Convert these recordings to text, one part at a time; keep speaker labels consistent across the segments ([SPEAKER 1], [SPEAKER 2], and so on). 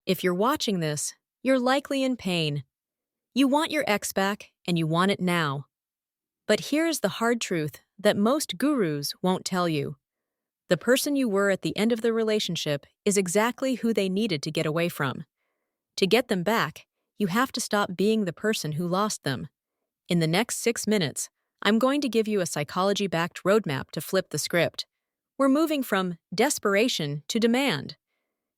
[SPEAKER 1] If you're watching this, you're likely in pain. You want your ex back, and you want it now. But here's the hard truth that most gurus won't tell you. The person you were at the end of the relationship is exactly who they needed to get away from. To get them back, you have to stop being the person who lost them. In the next 6 minutes, I'm going to give you a psychology-backed roadmap to flip the script. We're moving from desperation to demand.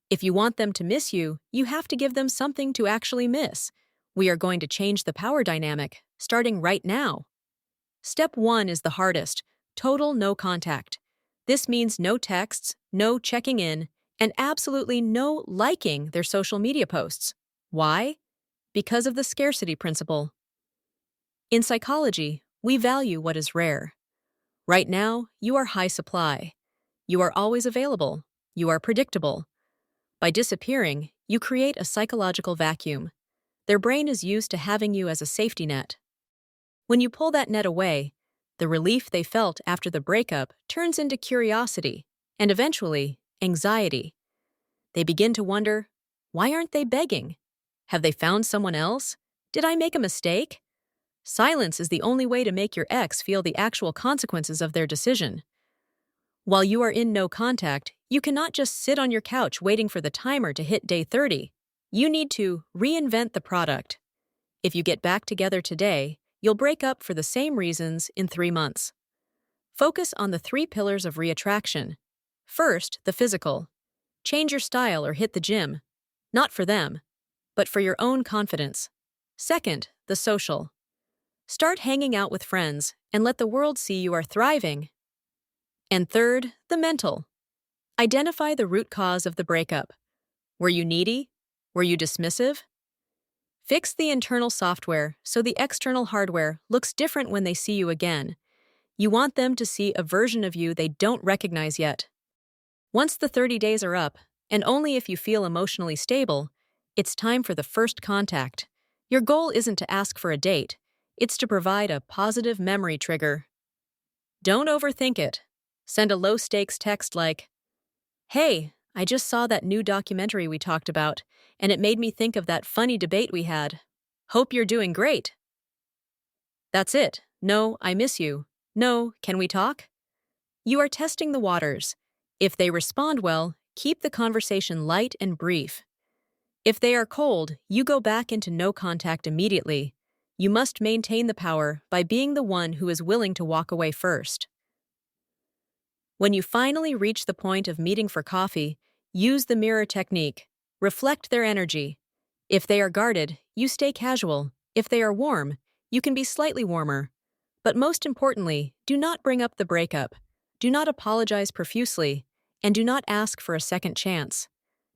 [SPEAKER 1] If you want them to miss you, you have to give them something to actually miss. We are going to change the power dynamic, starting right now. Step 1 is the hardest: total no contact. This means no texts, no checking in, and absolutely no liking their social media posts. Why? Because of the scarcity principle. In psychology, we value what is rare. Right now, you are high supply. You are always available. You are predictable. By disappearing, you create a psychological vacuum. Their brain is used to having you as a safety net. When you pull that net away, the relief they felt after the breakup turns into curiosity and eventually anxiety. They begin to wonder, why aren't they begging? Have they found someone else? Did I make a mistake? Silence is the only way to make your ex feel the actual consequences of their decision. While you are in no contact, you cannot just sit on your couch waiting for the timer to hit day 30. You need to reinvent the product. If you get back together today, you'll break up for the same reasons in 3 months. Focus on the 3 pillars of reattraction. First, the physical. Change your style or hit the gym. Not for them, but for your own confidence. Second, the social. Start hanging out with friends and let the world see you are thriving. And third, the mental. Identify the root cause of the breakup. Were you needy? Were you dismissive? Fix the internal software so the external hardware looks different when they see you again. You want them to see a version of you they don't recognize yet. Once the 30 days are up, and only if you feel emotionally stable, it's time for the first contact. Your goal isn't to ask for a date. It's to provide a positive memory trigger. Don't overthink it. Send a low-stakes text like, "Hey, I just saw that new documentary we talked about, and it made me think of that funny debate we had. Hope you're doing great." That's it. No, I miss you. No, can we talk? You are testing the waters. If they respond well, keep the conversation light and brief. If they are cold, you go back into no contact immediately. You must maintain the power by being the one who is willing to walk away first. When you finally reach the point of meeting for coffee, use the mirror technique. Reflect their energy. If they are guarded, you stay casual. If they are warm, you can be slightly warmer. But most importantly, do not bring up the breakup. Do not apologize profusely, and do not ask for a second chance.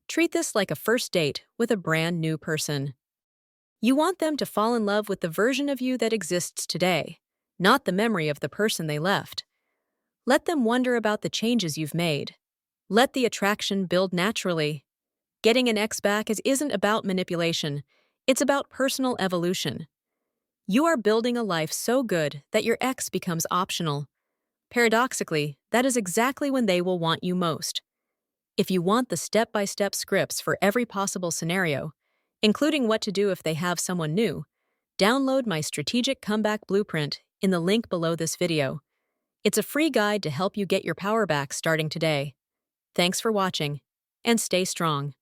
[SPEAKER 1] Treat this like a first date with a brand new person. You want them to fall in love with the version of you that exists today, not the memory of the person they left. Let them wonder about the changes you've made. Let the attraction build naturally. Getting an ex back isn't about manipulation. It's about personal evolution. You are building a life so good that your ex becomes optional. Paradoxically, that is exactly when they will want you most. If you want the step-by-step scripts for every possible scenario, including what to do if they have someone new, download my Strategic Comeback Blueprint in the link below this video. It's a free guide to help you get your power back starting today. Thanks for watching, and stay strong.